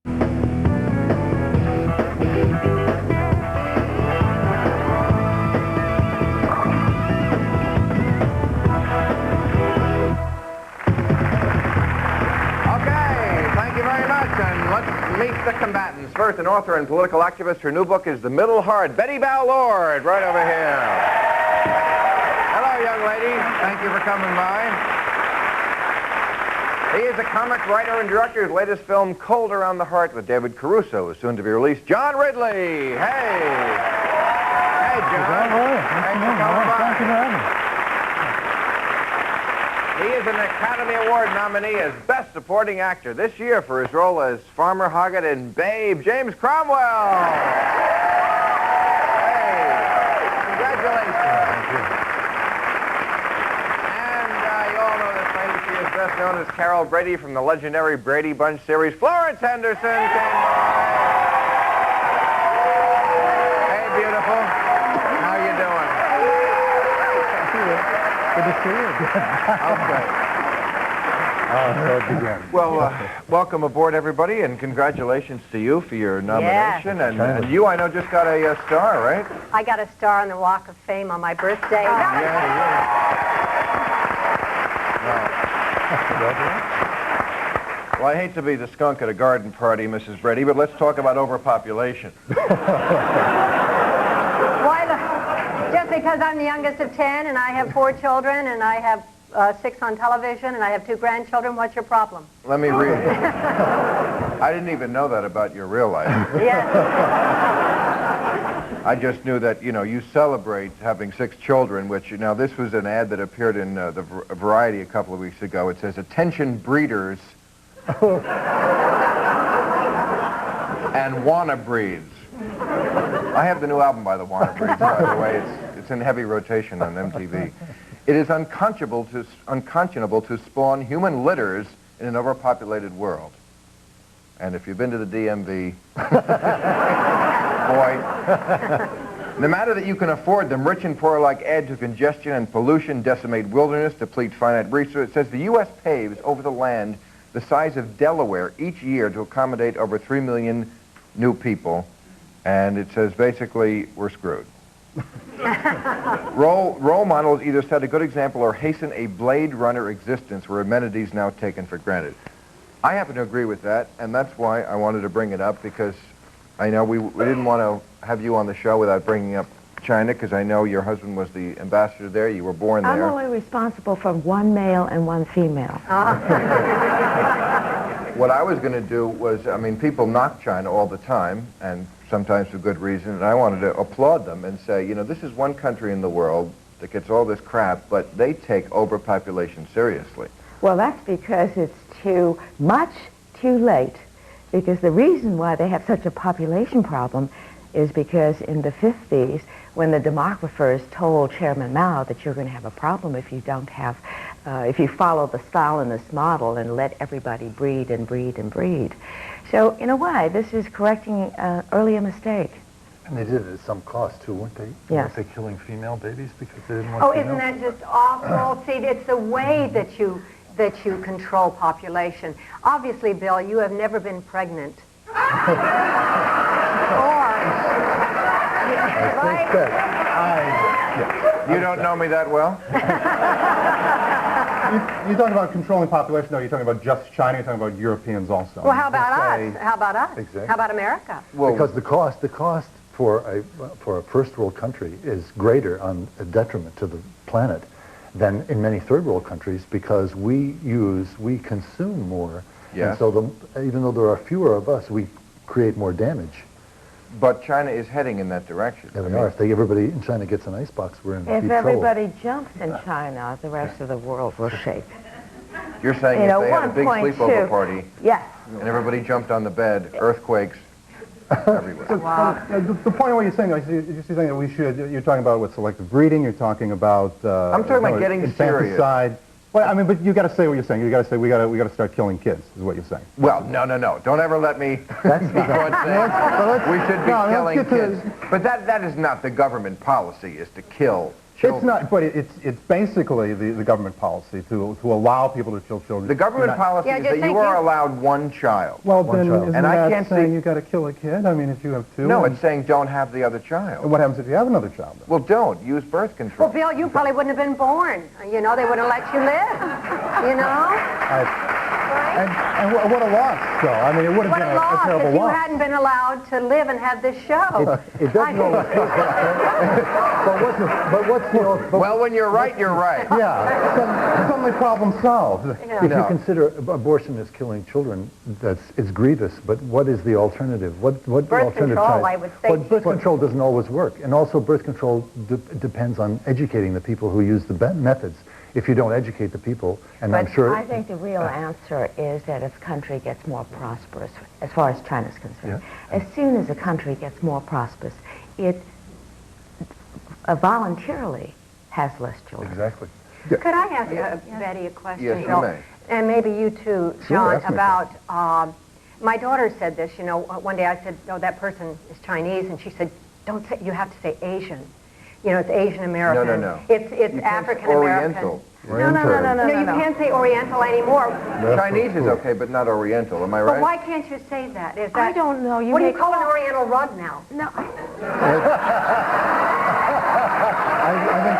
Meet the combatants. First, an author and political activist. Her new book is The Middle Heart. Bette Bao Lord, right over here. Hello, young lady. Thank you for coming by. He is a comic writer and director. His latest film, Cold Around the Heart, with David Caruso, is soon to be released. John Ridley. Hey. Hey, John. Thanks for coming by. Thank you for having me. He is an Academy Award nominee as Best Supporting Actor this year for his role as Farmer Hoggett in Babe, James Cromwell. Hey, congratulations. Thank you. And you all know this lady. She is best known as Carol Brady from the legendary Brady Bunch series. Florence Henderson came by. Hey, beautiful. How you doing? Good to see you. Okay. Well, welcome aboard, everybody, and congratulations to you for your nomination. Yes. And you, I know, just got a star, right? I got a star on the Walk of Fame on my birthday. Well, I hate to be the skunk at a garden party, Mrs. Brady, but let's talk about overpopulation. Why, just because I'm the youngest of 10 and I have 4 children and I have 6 on television and I have 2 grandchildren, what's your problem? Let me read. I didn't even know that about your real life. Yes. I just knew that, you know, you celebrate having 6 children, which, you know, this was an ad that appeared in the Variety a couple of weeks ago. It says, "Attention breeders and wanna breeds." I have the new album by the Wanna Breeds, by the way. It's in heavy rotation on MTV. It is unconscionable to spawn human litters in an overpopulated world. And if you've been to the DMV, boy, no matter that you can afford them, rich and poor alike add to congestion and pollution, decimate wilderness, deplete finite resources. It says the U.S. paves over the land the size of Delaware each year to accommodate over 3 million new people. And it says basically we're screwed. Role models either set a good example or hasten a Blade Runner existence where amenities now taken for granted. I happen to agree with that, and that's why I wanted to bring it up, because I know we didn't want to have you on the show without bringing up China, because I know your husband was the ambassador there. You were born there. I'm only responsible for 1 male and 1 female. What I was going to do was, I mean, people knock China all the time, and sometimes for good reason, and I wanted to applaud them and say, you know, this is one country in the world that gets all this crap, but they take overpopulation seriously. Well, that's because it's too late. Because the reason why they have such a population problem is because in the 50s, when the demographers told Chairman Mao that you're going to have a problem if you don't have, if you follow the Stalinist model and let everybody breed and breed and breed. So, in a way, this is correcting an earlier mistake. And they did it at some cost, too, weren't they? Yes. Weren't they killing female babies because they didn't want Oh, females? isn't that just awful? See, it's the way that you control population. Obviously, Bill, you have never been pregnant. You don't know me that well? You're talking about controlling population, no, you're talking about just China, you're talking about Europeans also. Well, how about us? How about us? Exactly. How about America? Well, Because the cost for a first world country is greater on a detriment to the planet than in many third world countries, because we consume more. Yes. And so even though there are fewer of us, we create more damage. but China is heading in that direction. There we are. If everybody in China gets an icebox, we're in deep If trouble. everybody jumps in China, the rest of the world will shake. You're saying if they had a big 1.2. sleepover party Yes. and everybody jumped on the bed, earthquakes everywhere. Wow. The point of what you're saying, you're saying that we should, you're talking about what, selective breeding, you're talking about... I'm talking about getting serious. infanticide. Well, I mean, but you got to say what you're saying. You got to say we got to start killing kids, is what you're saying. Well, no. Don't ever let me That's be caught saying we should be no, let's killing get to kids. But that is not the government policy, is to kill children. It's not, but it's basically the government policy to allow people to kill children. The government policy is that you are allowed one child. Well, One then child. isn't And I that can't saying see- you got to kill a kid? I mean, if you have two. No, and- it's saying don't have the other child. and what happens if you have another child? Then? Well, don't. Use birth control. Well, Bill, you probably wouldn't have been born. You know, they wouldn't let you live. You know? And what a loss, though. I mean, it would have What been a a loss terrible if you loss. hadn't been allowed to live and have this show. It doesn't always. But what's the Well, when you're right, you're right. Yeah, suddenly problem solved. Yeah. If you No. consider abortion as killing children, it's grievous. But what is the alternative? What Birth alternative control, type? I would say. But birth control doesn't always work, and also birth control depends on educating the people who use the methods. If you don't educate the people, and I'm But sure. I think the real answer is that as country gets more prosperous, as far as China's concerned, as soon as a country gets more prosperous, it voluntarily has less children. Exactly. Could I ask Betty a question? Yes, you Bill? may. And maybe you too, Sure, John, ask me a about, my daughter said this, you know, one day I said, no, that person is Chinese, and she said, don't say, you have to say Asian. You know, it's Asian American. No, no, no. It's You can't say African American. Oriental. No, you can't say Oriental anymore. Chinese is okay, but not Oriental. Am I right? But why can't you say that? Is that I don't know. What do you may call an Oriental rug now? No, I think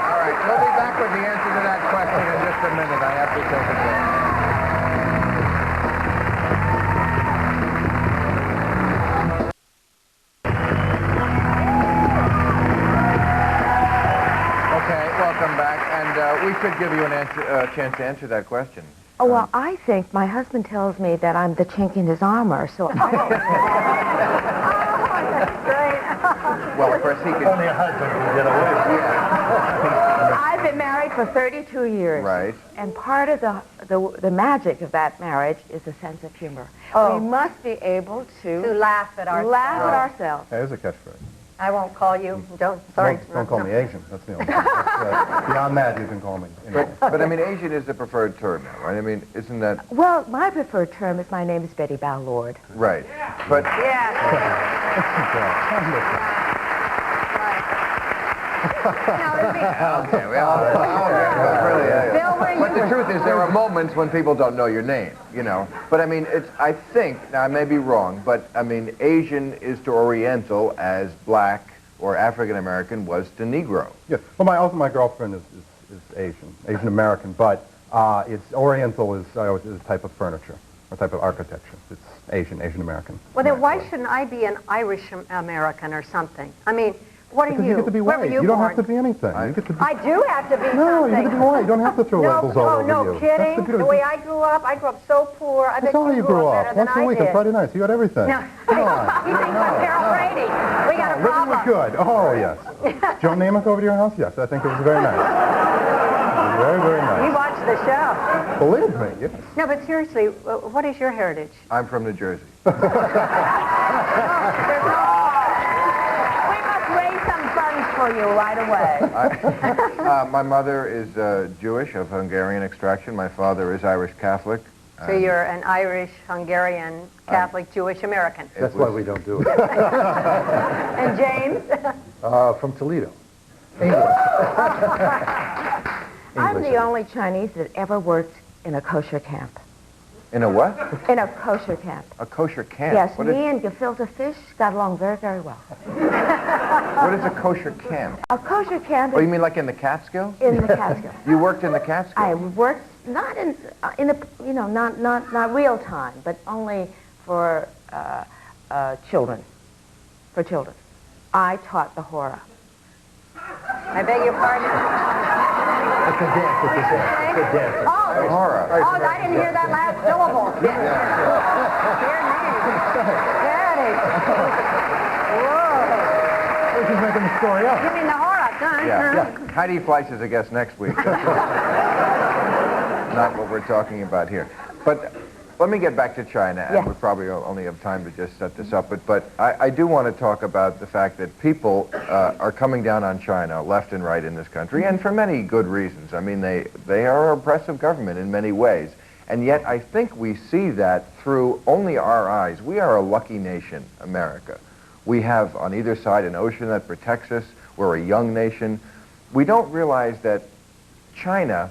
All right, we'll be back with the answer to that question in just a minute. I have to take a break. Okay, welcome back, and we could give you an chance to answer that question. Oh, well, I think my husband tells me that I'm the chink in his armor, so I don't Great. Well, of course, he could... Only a husband can get away with it. I've been married for 32 years. Right. And part of the magic of that marriage is a sense of humor. Oh. We must be able To to laugh at ourselves. laugh at ourselves. there's a catchphrase. I won't call you. Sorry. Don't call me Asian. That's the only thing. Beyond that, you can call me. But I mean, Asian is the preferred term now, right? I mean, isn't that... Well, my preferred term is my name is Bette Bao Lord. Right. But... Okay, but the truth is, there are moments when people don't know your name, you know. But I mean, I think, now I may be wrong, but I mean, Asian is to Oriental as black or African American was to Negro. Yeah. Well, my girlfriend is Asian American, but it's Oriental is a type of furniture, a type of architecture. It's Asian American. Well, then why shouldn't I be an Irish American or something? I mean, what are Because you? you get to be Where white. were you don't born? have to be anything. You get to be. I do have to be No, you something. get to be white. You don't have to throw labels all over no you. That's kidding. the The beauty. way I grew up so poor. I bet That's how you grew up up. better than Once a I week did. on Friday nights, you got everything. No. You think I'm Carol Brady? We got a Living problem. was good. Oh, yes. Joe Namath over to your house? Yes, I think it was very nice. Very, very You nice. watched the show. Believe me, yes. No, but seriously, what is your heritage? I'm from New Jersey. We must raise some funds for you right away. My mother is Jewish, of Hungarian extraction. My father is Irish Catholic. So you're an Irish, Hungarian, Catholic, Jewish American. That's why we don't do it. And James? From Toledo. I'm the only Chinese that ever worked in a kosher camp. In a what? In a kosher camp. A kosher camp. Yes, What me is, and gefilte fish got along very, very well. what is a kosher camp? A kosher camp Oh, you is mean like in the Catskills? in the Catskills. You worked in the Catskills? I worked not in the not real time, but only for children. For children, I taught the Hora. I beg your pardon? It's a dance. It's a dance. Oh, Hora. I didn't hear that last syllable. Dear Daddy. Whoa. We're just making the story up. You mean the Hora, huh? Yeah. Heidi Fleiss is a guest next week. Not what we're talking about here. But let me get back to China, and Yes. we probably only have time to just set this up. But I do want to talk about the fact that people are coming down on China left and right in this country, and for many good reasons. I mean, they are an oppressive government in many ways. And yet I think we see that through only our eyes. We are a lucky nation, America. We have on either side an ocean that protects us. We're a young nation. We don't realize that China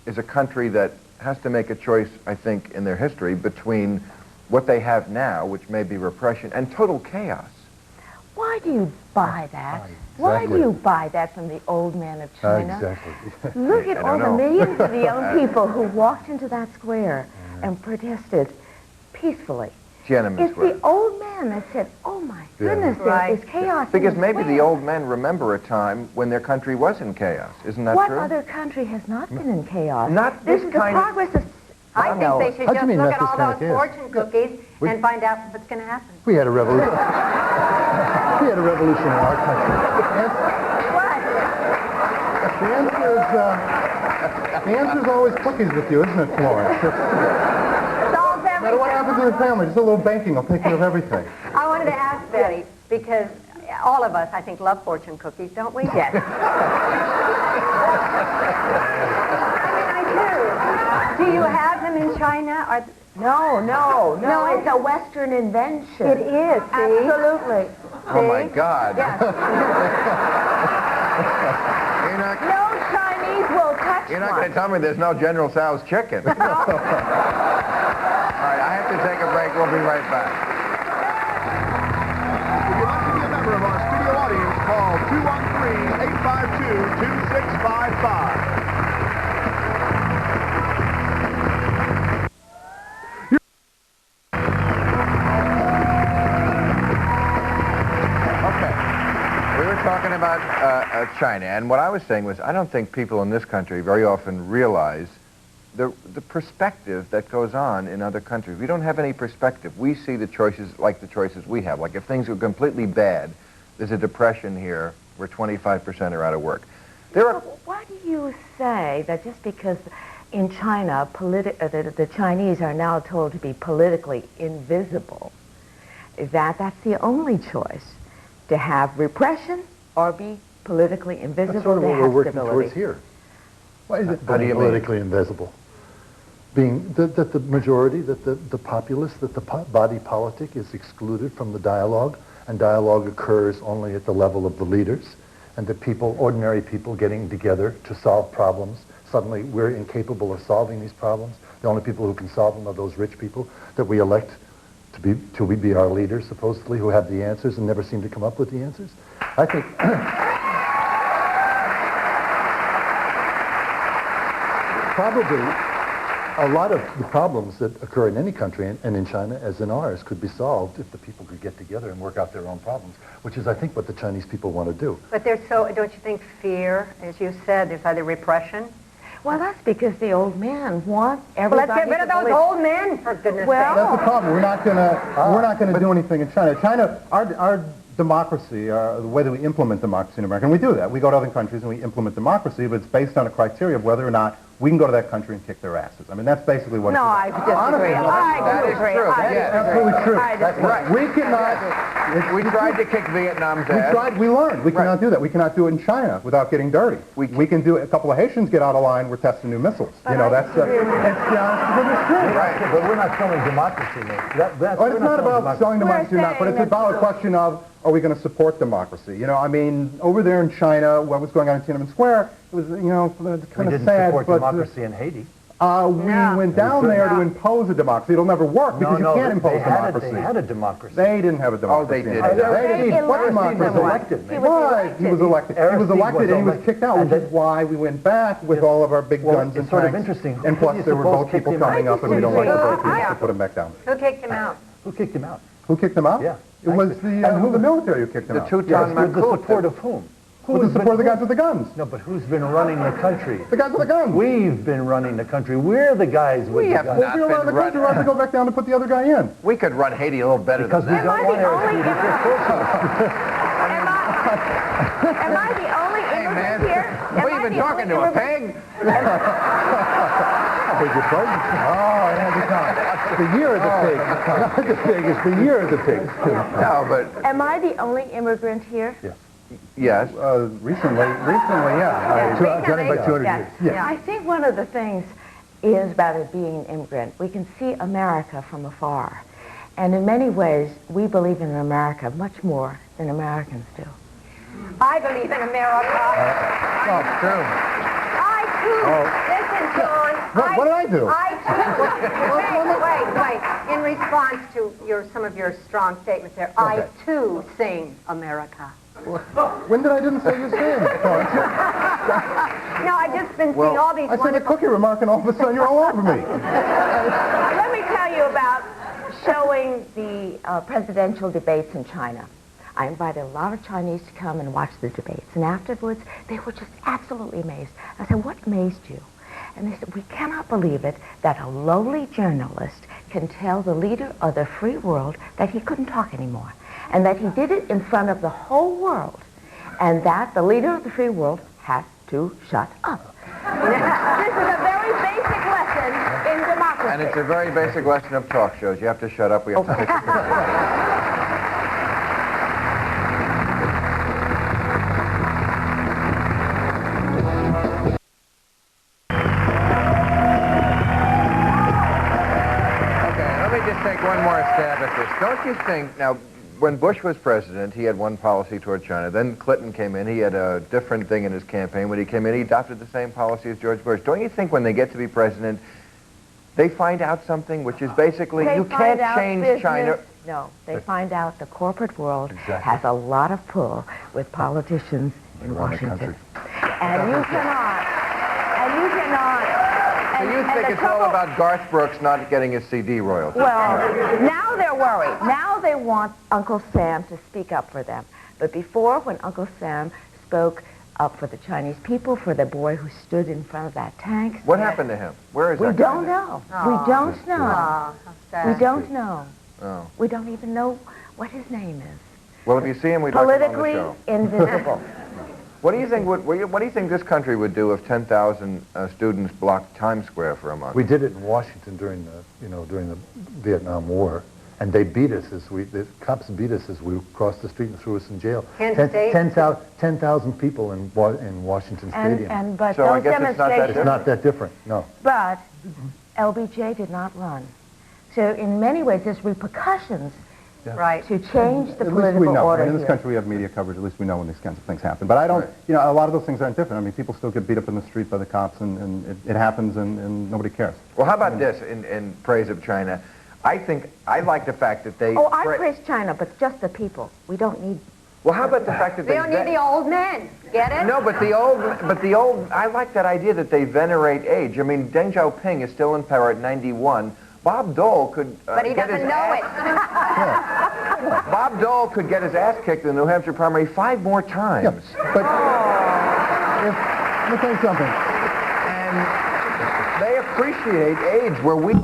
is a country that has to make a choice, I think, in their history between what they have now, which may be repression, and total chaos. Why do you buy that? Exactly. Why do you buy that from the old man of China? Exactly. Look at I all don't the know. millions of the young people who walked into that square and protested peacefully. Tiananmen It's Square. the old man that said, oh my Yeah. goodness, Right. there is chaos in Because the maybe the square." old men remember a time when their country was in chaos. Isn't that What true? other country has not been in chaos? Not this this is the kind of- progress of... I know. think they should How do you just mean look not at this all kind of those chaos? fortune cookies and find out what's going to happen. We had a revolution. We had a revolution in our country. What? The answer is always cookies with you, isn't it, Florence? Solves No matter what happens in the family, just a little banking will take care of everything. I wanted to ask Betty, because all of us, I think, love fortune cookies, don't we? Yes. I do. Do you have them in China? Or No, No. it's a Western invention. it is, see? Absolutely. Oh my God. Yes. No Chinese will touch You're not one. going to tell me there's no General Tso's chicken. All right, I have to take a break. We'll be right back. If you'd like to be a member of our studio audience, call 213-852-2655. Okay. We were talking about China, and what I was saying was I don't think people in this country very often realize the perspective that goes on in other countries. We don't have any perspective. We see the choices like the choices we have. Like if things are completely bad, there's a depression here where 25% are out of work. There are... Why do you say that just because in China the Chinese are now told to be politically invisible, that's the only choice, to have repression or be politically invisible? That's sort of to what we're have working stability. towards here. Why is it How do you being mean? politically invisible? Being that the majority, that the populace, that the body politic is excluded from the dialogue, and dialogue occurs only at the level of the leaders, and that people, ordinary people getting together to solve problems, suddenly we're incapable of solving these problems. The only people who can solve them are those rich people that we elect to be our leaders, supposedly, who have the answers and never seem to come up with the answers. I think... Probably a lot of the problems that occur in any country and in China, as in ours, could be solved if the people could get together and work out their own problems, which is, I think, what the Chinese people want to do. But there's so, don't you think, fear, as you said, there's either repression? Well, that's because the old men want Well, everybody let's get rid of to those believe- old men, for goodness Well- sake. That's the problem. We're not gonna do anything in China. China, our democracy, the way that we implement democracy in America, and we do that. We go to other countries and we implement democracy, but it's based on a criteria of whether or not we can go to that country and kick their asses. I mean, that's basically what No, it's I about. disagree. I that is disagree. true. I That is disagree. Absolutely true. I disagree. Right. We cannot... We tried to kick Vietnam's ass. We learned. We Right. cannot do that. We cannot do it in China without getting dirty. We can do it. A couple of Haitians get out of line, we're testing new missiles. You know, that's... it's the honest to goodness truth. Right. But we're not selling democracy, Nate. Well, it's not about selling democracy or not, but it's saying about a that- question of, are we going to support democracy? You know, I mean, over there in China, what was going on in Tiananmen Square, it was, you know, kind of sad, but... in Haiti. We went down there to impose a democracy. It'll never work because you can't impose democracy. They had a democracy. They didn't have a democracy. they did. They didn't. What democracy? He was elected, He man. was Right, he was elected. He Aristide was elected was and he was elected. kicked out, And which is why we went back with all of our big Well, guns and it's sort of tanks. interesting. And Who plus do you there were suppose boat people kicked him out? coming up and we don't like the boat people, Yeah. so put them back down. Who kicked him out? Who kicked him out? Who kicked them out? Yeah. It was the military who kicked them The out. Teuton Yes, with the Makut. support of whom? With the support of the guys with the guns. No, but who's been running the country? The guys with the guns. We've been running the country. We're the guys with We the have guns. not If we run the been country, we'll have to go back down to put the other guy in. We could run Haiti a little better Because than we that. don't I want the only Aristide to get Am I the only Hey, immigrant man. here? Am What, I you been the talking only to a immigrant- pig? I beg your pardon? Oh, I had to come. The year of the pig. Not the pig, it's the year of the pig. No, but Am I the only immigrant here? yes. Recently, yeah. Johnny, about 200 Yeah. years. Yeah. I think one of the things is about it being an immigrant. We can see America from afar. And in many ways, we believe in America much more than Americans do. I believe in America. Well, it's true. I too. Listen, John. What did I do? I too. Wait. In response to some of your strong statements there, I too sing America. When did I didn't say you sang? No, I've just been seeing all these I said a wonderful... cookie remark, and all of a sudden you're all over me. Let me tell you about showing the presidential debates in China. I invited a lot of Chinese to come and watch the debates, and afterwards they were just absolutely amazed. I said, what amazed you? And they said, we cannot believe it that a lowly journalist can tell the leader of the free world that he couldn't talk anymore, and that he did it in front of the whole world, and that the leader of the free world has to shut up. This is a very basic lesson in democracy. And it's a very basic lesson of talk shows. You have to shut up. We have to take a take one more stab at this. Don't you think, now, when Bush was president, he had one policy toward China. Then Clinton came in. He had a different thing in his campaign. When he came in, he adopted the same policy as George Bush. Don't you think when they get to be president, they find out something, which is basically, you can't change China. No, they find out the corporate world has a lot of pull with politicians in Washington. And you cannot. So you think it's all about Garth Brooks not getting his CD royalties? Well, now they're worried. Now they want Uncle Sam to speak up for them. But before, when Uncle Sam spoke up for the Chinese people, for the boy who stood in front of that tank... What happened to him? Where is we that don't guy know. Oh. We don't know. Oh, how sad. We don't know. Oh. We don't even know what his name is. Well, if you see him, we'd like him on the Politically show. invisible. What do you think? What do you think this country would do if 10,000 students blocked Times Square for a month? We did it in Washington during the Vietnam War, and they beat us the cops beat us as we crossed the street and threw us in jail. 10,000 people in Washington Stadium. But So I those guess it's not that demonstrations... It's not that different, no. But LBJ did not run. So in many ways, there's repercussions Right. to change the At least we political know. order In this here. country, we have media coverage. At least we know when these kinds of things happen. But I don't, a lot of those things aren't different. I mean, people still get beat up in the street by the cops, and it happens, and nobody cares. Well, how about this in praise of China? I like the fact that they... Oh, I praise China, but just the people. We don't need... Well, how about the fact that They don't need the old men. Get it? No, but the old... I like that idea that they venerate age. I mean, Deng Xiaoping is still in power at 91. Bob Dole could But he doesn't know it. Bob Dole could get his ass kicked in the New Hampshire primary 5 more times. Yeah, but let me tell you something. And they appreciate age where we...